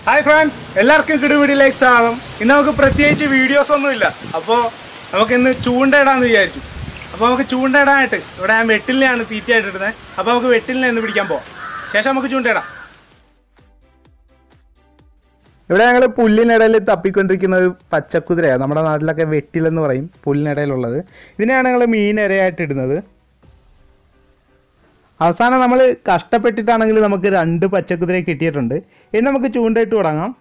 Hi friends, എല്ലാവർക്കും കിടുപിടിയിലേക്ക് സ്വാഗതം. ഇന്ന് നമുക്ക് പ്രത്യേകിച്ച് വീഡിയോസ് ഒന്നുമില്ല. അപ്പോൾ നമുക്ക് ഇന്ന് ചൂണ്ടയിടാന്ന് വിചാരിച്ചു. അപ്പോൾ നമുക്ക് ചൂണ്ടയിടാനായിട്ട് ഇവിടെ ഞാൻ വെട്ടിലിനെയാണ് തീറ്റയായിട്ട് ഇടുന്നത്. അപ്പോൾ നമുക്ക് വെട്ടിലിനെ ഇന്ന് പിടിക്കാൻ പോവാം. ശേഷം നമുക്ക് ചൂണ്ടയിടാം. ഇവിടെ ഞങ്ങൾ പുല്ലിനിടയിൽ തപ്പിക്കൊണ്ടിരിക്കുന്നത് പച്ചക്കുതിരയാണ്. നമ്മുടെ നാട്ടിലൊക്കെ വെട്ടിലെന്ന് പറയും പുല്ലിനിടയിലുള്ളത്. ഇതിനെയാണ് ഞങ്ങൾ മീനിരയായിട്ട് ഇടുന്നത്. അവസാനം നമ്മൾ കഷ്ടപ്പെട്ടിട്ടാണെങ്കിൽ നമുക്ക് 2 പച്ചക്കുതിരയെ കിട്ടിയിട്ടുണ്ട്. ഇനി നമുക്ക് ചൂണ്ടയിട്ട് തുടങ്ങാം.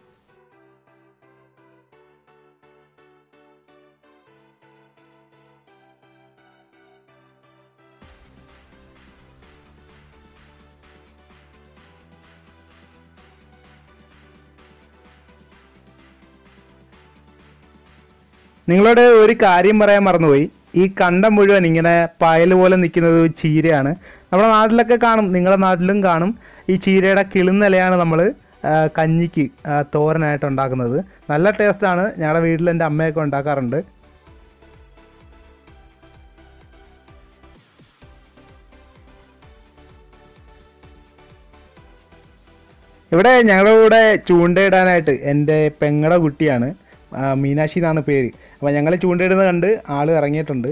നിങ്ങളോട് ഒരു കാര്യം പറയാൻ മറന്നുപോയി. ഈ കണ്ടം മുഴുവൻ ഇങ്ങനെ പായൽ പോലെ നിൽക്കുന്നത് ചീരയാണ്. നമ്മുടെ നാട്ടിലൊക്കെ കാണും, നിങ്ങളുടെ നാട്ടിലും കാണും. ഈ ചീരയുടെ കിളുന്നിലയാണ് നമ്മൾ കഞ്ഞിക്ക് തോരനായിട്ട് ഉണ്ടാക്കുന്നത്. നല്ല ടേസ്റ്റാണ്. ഞങ്ങളുടെ വീട്ടിൽ എൻ്റെ അമ്മയൊക്കെ ഉണ്ടാക്കാറുണ്ട്. ഇവിടെ ഞങ്ങളുടെ കൂടെ ചൂണ്ടയിടാനായിട്ട് എൻ്റെ പെങ്ങളുടെ കുട്ടിയാണ്, മീനാക്ഷി എന്നാണ് പേര്. അപ്പോൾ ഞങ്ങൾ ചൂണ്ടയിടുന്നത് കണ്ട് ആൾ ഇറങ്ങിയിട്ടുണ്ട്.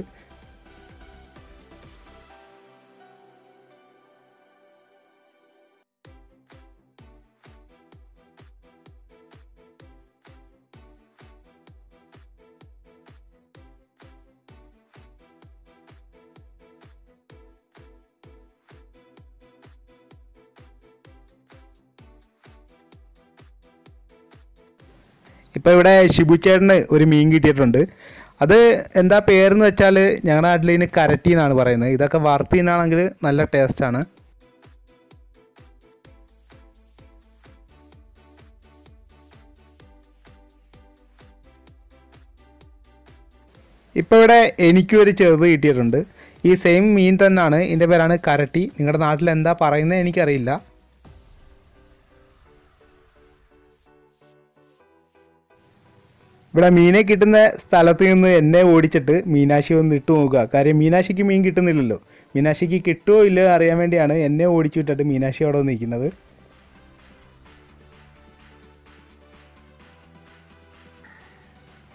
ഇപ്പോൾ ഇവിടെ ഷിബുച്ചേട്ടന് ഒരു മീൻ കിട്ടിയിട്ടുണ്ട്. അത് എന്താ പേരെന്ന് വെച്ചാൽ ഞങ്ങളുടെ നാട്ടിൽ ഇതിന് കരട്ടി എന്നാണ് പറയുന്നത്. ഇതൊക്കെ വറുത്ത് തിന്നാണെങ്കിൽ നല്ല ടേസ്റ്റാണ്. ഇപ്പോൾ ഇവിടെ എനിക്കും ഒരു ചെറുത് കിട്ടിയിട്ടുണ്ട്. ഈ സെയിം മീൻ തന്നെയാണ്. ഇതിൻ്റെ പേരാണ് കരട്ടി. നിങ്ങളുടെ നാട്ടിൽ എന്താ പറയുന്നത് എനിക്കറിയില്ല. ഇവിടെ മീനെ കിട്ടുന്ന സ്ഥലത്ത് നിന്ന് എന്നെ ഓടിച്ചിട്ട് മീനാക്ഷി ഒന്ന് ഇട്ട് നോക്കുക. കാര്യം മീനാക്ഷിക്ക് മീൻ കിട്ടുന്നില്ലല്ലോ. മീനാക്ഷിക്ക് കിട്ടുമോ ഇല്ലയോ അറിയാൻ വേണ്ടിയാണ് എന്നെ ഓടിച്ചു വിട്ടിട്ട് മീനാക്ഷി അവിടെ നിൽക്കുന്നത്.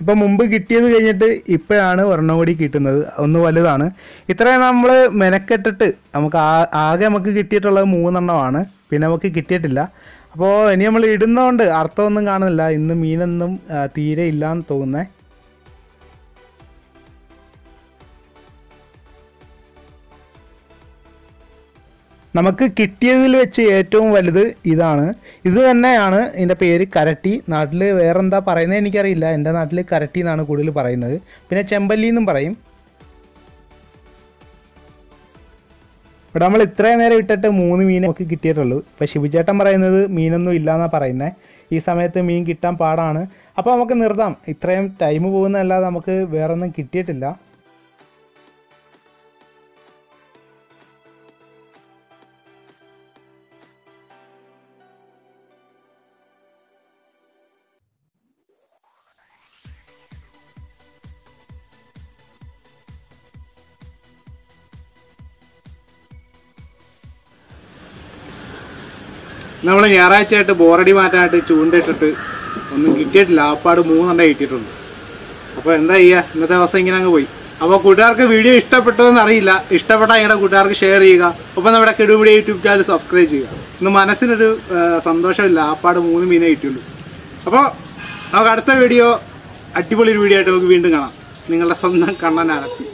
ഇപ്പം മുമ്പ് കിട്ടിയത് കഴിഞ്ഞിട്ട് ഇപ്പോഴാണ് ഒരെണ്ണം കൂടി കിട്ടുന്നത്. ഒന്ന് വലുതാണ്. ഇത്രയും നമ്മൾ മെനക്കെട്ടിട്ട് ആകെ നമുക്ക് കിട്ടിയിട്ടുള്ളത് 3 എണ്ണമാണ്. പിന്നെ നമുക്ക് കിട്ടിയിട്ടില്ല. അപ്പോൾ ഇനി നമ്മൾ ഇടുന്നതുകൊണ്ട് അർത്ഥമൊന്നും കാണുന്നില്ല. ഇന്ന് മീനൊന്നും തീരെ ഇല്ലയെന്ന് തോന്നുന്നേ. നമുക്ക് കിട്ടിയതിൽ വെച്ച് ഏറ്റവും വലുത് ഇതാണ്. ഇത് തന്നെയാണ് ഇതിൻ്റെ പേര്, കരട്ടി. നാട്ടിൽ വേറെന്താ പറയുന്നത് എനിക്കറിയില്ല. എൻ്റെ നാട്ടിൽ കരട്ടി എന്നാണ് കൂടുതൽ പറയുന്നത്. പിന്നെ ചെമ്പല്ലി എന്നും പറയും. ഇവിടെ നമ്മൾ ഇത്രയും നേരം ഇട്ടിട്ട് 3 മീനെ നമുക്ക് കിട്ടിയിട്ടുള്ളൂ. ഇപ്പോൾ ശിവചേട്ടൻ പറയുന്നത് മീനൊന്നും ഇല്ലയെന്നാണ് പറയുന്നത്. ഈ സമയത്ത് മീൻ കിട്ടാൻ പാടാണ്. അപ്പോൾ നമുക്ക് നിർത്താം. ഇത്രയും ടൈം പോകുന്നതല്ലാതെ നമുക്ക് വേറൊന്നും കിട്ടിയിട്ടില്ല. നമ്മൾ ഞായറാഴ്ചയായിട്ട് ബോറടി മാറ്റാനായിട്ട് ചൂണ്ടയിട്ടിട്ട് ഒന്നും കിട്ടിയിട്ടില്ല. ആപ്പാട് 3 എണ്ണം കിട്ടിയിട്ടുണ്ട്. അപ്പോൾ എന്താ ചെയ്യുക, ഇന്നത്തെ ദിവസം ഇങ്ങനെ അങ്ങ് പോയി. അപ്പോൾ കൂട്ടുകാർക്ക് വീഡിയോ ഇഷ്ടപ്പെട്ടതെന്ന് അറിയില്ല. ഇഷ്ടപ്പെട്ടാൽ ഞങ്ങളുടെ കൂട്ടുകാർക്ക് ഷെയർ ചെയ്യുക. ഒപ്പം നമ്മുടെ കിടുപിടി യൂട്യൂബ് ചാനൽ സബ്സ്ക്രൈബ് ചെയ്യുക. ഇന്ന് മനസ്സിനൊരു സന്തോഷമില്ല. ആപ്പാട് 3 മീനെ കിട്ടിയുള്ളൂ. അപ്പോൾ നമുക്ക് അടുത്ത വീഡിയോ, അടിപൊളി ഒരു വീഡിയോ ആയിട്ട് നമുക്ക് വീണ്ടും കാണാം. നിങ്ങളുടെ സ്വന്തം കണ്ണൻ ആലപ്പി.